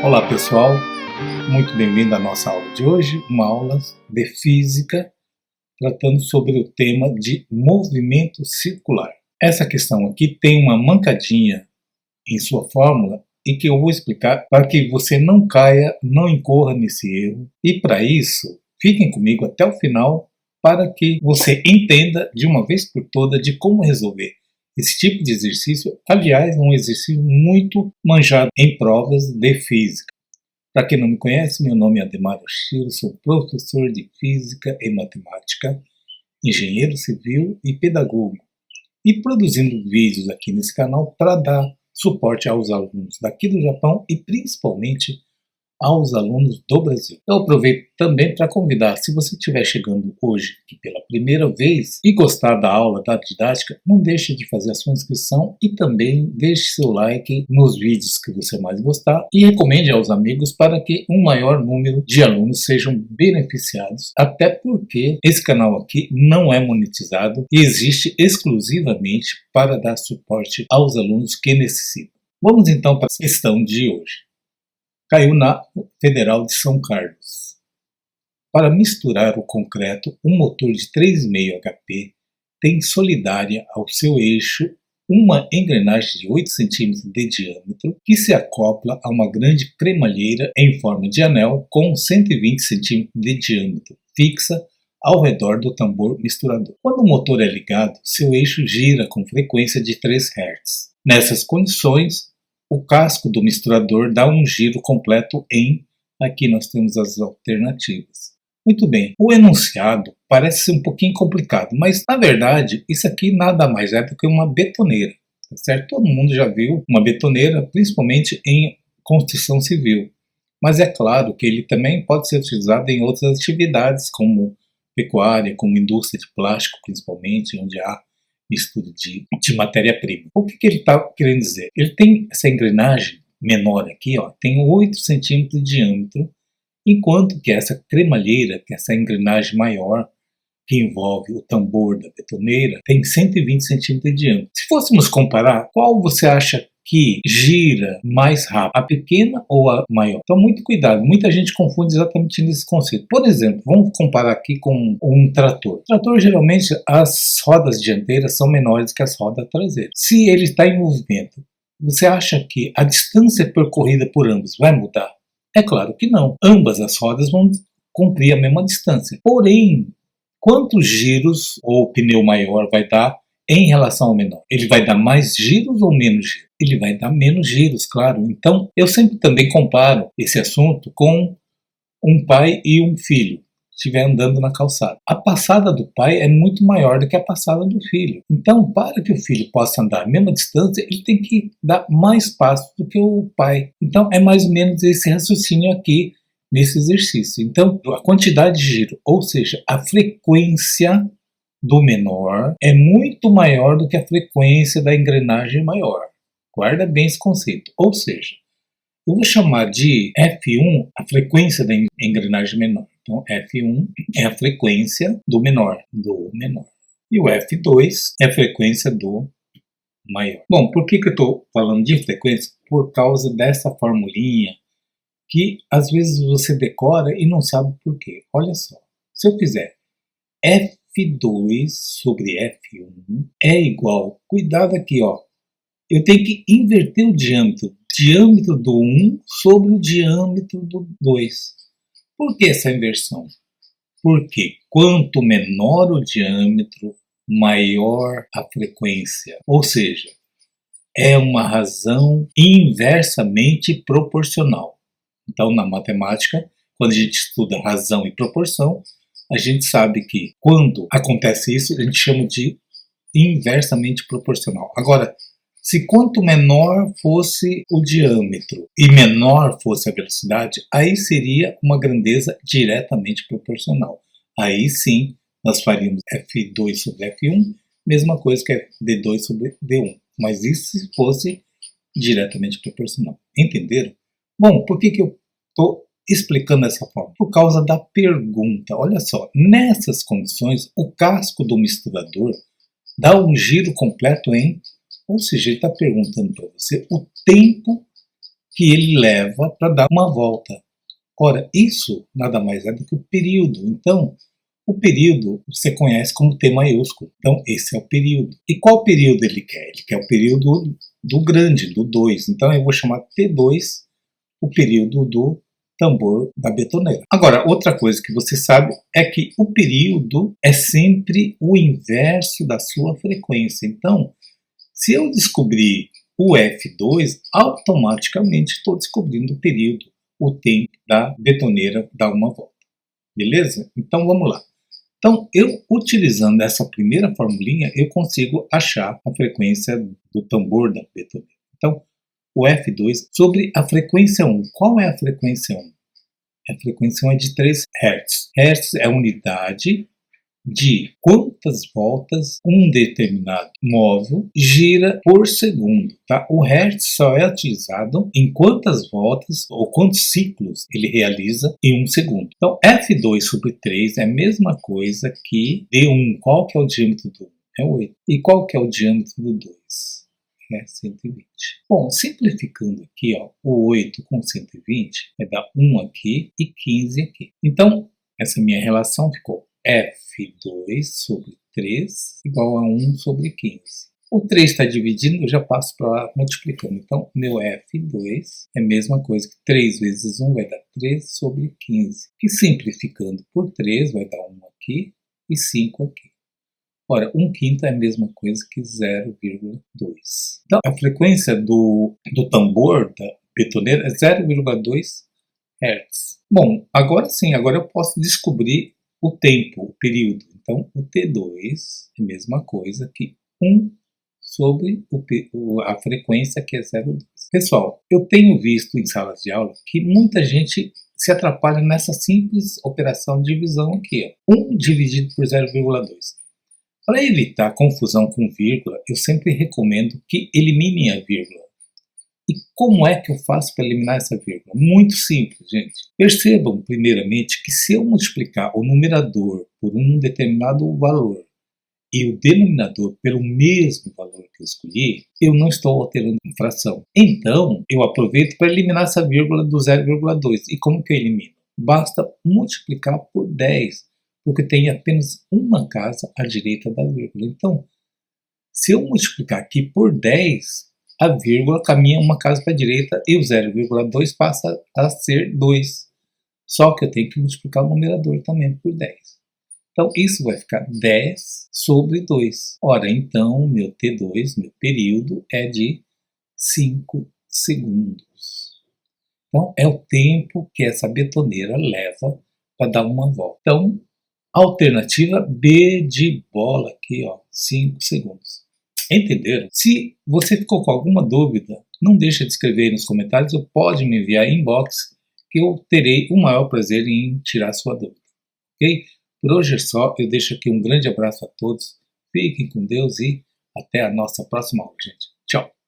Olá pessoal, muito bem-vindo à nossa aula de hoje, uma aula de física tratando sobre o tema de movimento circular. Essa questão aqui tem uma mancadinha em sua fórmula e que eu vou explicar para que você não caia, não incorra nesse erro. E para isso, fiquem comigo até o final para que você entenda de uma vez por todas de como resolver esse tipo de exercício. Aliás, um exercício muito manjado em provas de física. Para quem não me conhece, meu nome é Ademar Oshiro, sou professor de Física e Matemática, engenheiro civil e pedagogo, e produzindo vídeos aqui nesse canal para dar suporte aos alunos daqui do Japão e principalmente aos alunos do Brasil. Eu aproveito também para convidar, se você estiver chegando hoje aqui pela primeira vez e gostar da aula, da didática, não deixe de fazer a sua inscrição e também deixe seu like nos vídeos que você mais gostar e recomende aos amigos para que um maior número de alunos sejam beneficiados, até porque esse canal aqui não é monetizado e existe exclusivamente para dar suporte aos alunos que necessitam. Vamos então para a questão de hoje. Caiu na Federal de São Carlos. Para misturar o concreto, um motor de 3,5 HP tem solidária ao seu eixo uma engrenagem de 8 cm de diâmetro que se acopla a uma grande cremalheira em forma de anel com 120 cm de diâmetro, fixa ao redor do tambor misturador. Quando o motor é ligado, seu eixo gira com frequência de 3 Hz. Nessas condições, o casco do misturador dá um giro completo em... Aqui nós temos as alternativas. Muito bem, o enunciado parece ser um pouquinho complicado, mas na verdade isso aqui nada mais é do que uma betoneira, tá certo? Todo mundo já viu uma betoneira, principalmente em construção civil. Mas é claro que ele também pode ser utilizado em outras atividades, como pecuária, como indústria de plástico, principalmente, onde há mistura de matéria-prima. O que ele está querendo dizer? Ele tem essa engrenagem menor aqui, ó, tem 8 centímetros de diâmetro, enquanto que essa cremalheira, que é essa engrenagem maior, que envolve o tambor da betoneira, tem 120 centímetros de diâmetro. Se fôssemos comparar, qual você acha que gira mais rápido, a pequena ou a maior? Então, muito cuidado, muita gente confunde exatamente nesse conceito. Por exemplo, vamos comparar aqui com um trator. O trator, geralmente, as rodas dianteiras são menores que as rodas traseiras. Se ele está em movimento, você acha que a distância percorrida por ambos vai mudar? É claro que não. Ambas as rodas vão cumprir a mesma distância. Porém, quantos giros o pneu maior vai dar em relação ao menor? Ele vai dar mais giros ou menos giros? Ele vai dar menos giros, claro. Então, eu sempre também comparo esse assunto com um pai e um filho estiver andando na calçada. A passada do pai é muito maior do que a passada do filho. Então, para que o filho possa andar a mesma distância, ele tem que dar mais passos do que o pai. Então, é mais ou menos esse raciocínio aqui nesse exercício. Então, a quantidade de giro, ou seja, a frequência do menor é muito maior do que a frequência da engrenagem maior. Guarda bem esse conceito. Ou seja, eu vou chamar de F1 a frequência da engrenagem menor. Então, F1 é a frequência do menor. E o F2 é a frequência do maior. Bom, por que eu estou falando de frequência? Por causa dessa formulinha que às vezes você decora e não sabe por quê. Olha só, se eu fizer F2 sobre F1 é igual, cuidado aqui, ó, eu tenho que inverter o diâmetro do 1 sobre o diâmetro do 2. Por que essa inversão? Porque quanto menor o diâmetro, maior a frequência. Ou seja, é uma razão inversamente proporcional. Então, na matemática, quando a gente estuda razão e proporção, a gente sabe que quando acontece isso, a gente chama de inversamente proporcional. Agora, se quanto menor fosse o diâmetro e menor fosse a velocidade, aí seria uma grandeza diretamente proporcional. Aí sim, nós faríamos F2 sobre F1, mesma coisa que D2 sobre D1. Mas isso se fosse diretamente proporcional. Entenderam? Bom, por que eu estou explicando dessa forma? Por causa da pergunta. Olha só, nessas condições, o casco do misturador dá um giro completo em... Ou seja, ele está perguntando para você o tempo que ele leva para dar uma volta. Ora, isso nada mais é do que o período. Então, o período você conhece como T maiúsculo. Então, esse é o período. E qual período ele quer? Ele quer o período do grande, do 2. Então, eu vou chamar T2 o período do tambor da betoneira. Agora, outra coisa que você sabe é que o período é sempre o inverso da sua frequência. Então, se eu descobrir o F2, automaticamente estou descobrindo o período, o tempo da betoneira dar uma volta. Beleza? Então vamos lá. Então, eu utilizando essa primeira formulinha, eu consigo achar a frequência do tambor da betoneira. Então, o F2 sobre a frequência 1. Qual é a frequência 1? A frequência 1 é de 3 Hz. Hz é a unidade de quantas voltas um determinado móvel gira por segundo, tá? O Hertz só é utilizado em quantas voltas ou quantos ciclos ele realiza em um segundo. Então, F2 sobre 3 é a mesma coisa que D1. Qual que é o diâmetro do 1? É 8. E qual que é o diâmetro do 2? É 120. Bom, simplificando aqui, ó, o 8 com 120 vai dar 1 aqui e 15 aqui. Então, essa minha relação ficou F2 sobre 3 igual a 1 sobre 15. O 3 está dividindo, eu já passo para lá multiplicando. Então, meu F2 é a mesma coisa que 3 vezes 1 vai dar 3 sobre 15. E simplificando por 3 vai dar 1 aqui e 5 aqui. Ora, 1/5 é a mesma coisa que 0,2. Então, a frequência do tambor da betoneira é 0,2 Hz. Bom, agora sim, agora eu posso descobrir o tempo, o período. Então, o T2 é a mesma coisa que 1 sobre a frequência, que é 0,2. Pessoal, eu tenho visto em salas de aula que muita gente se atrapalha nessa simples operação de divisão aqui. Ó. 1 dividido por 0,2. Para evitar confusão com vírgula, eu sempre recomendo que eliminem a vírgula. E como é que eu faço para eliminar essa vírgula? Muito simples, gente. Percebam, primeiramente, que se eu multiplicar o numerador por um determinado valor e o denominador pelo mesmo valor que eu escolhi, eu não estou alterando a fração. Então, eu aproveito para eliminar essa vírgula do 0,2. E como que eu elimino? Basta multiplicar por 10, porque tem apenas uma casa à direita da vírgula. Então, se eu multiplicar aqui por 10, a vírgula caminha uma casa para a direita e o 0,2 passa a ser 2. Só que eu tenho que multiplicar o numerador também por 10. Então, isso vai ficar 10 sobre 2. Ora, então, meu T2, meu período, é de 5 segundos. Então, é o tempo que essa betoneira leva para dar uma volta. Então, alternativa B de bola aqui, ó, 5 segundos. Entenderam? Se você ficou com alguma dúvida, não deixa de escrever aí nos comentários ou pode me enviar em inbox que eu terei o maior prazer em tirar sua dúvida. Ok? Por hoje é só, eu deixo aqui um grande abraço a todos, fiquem com Deus e até a nossa próxima aula, gente. Tchau!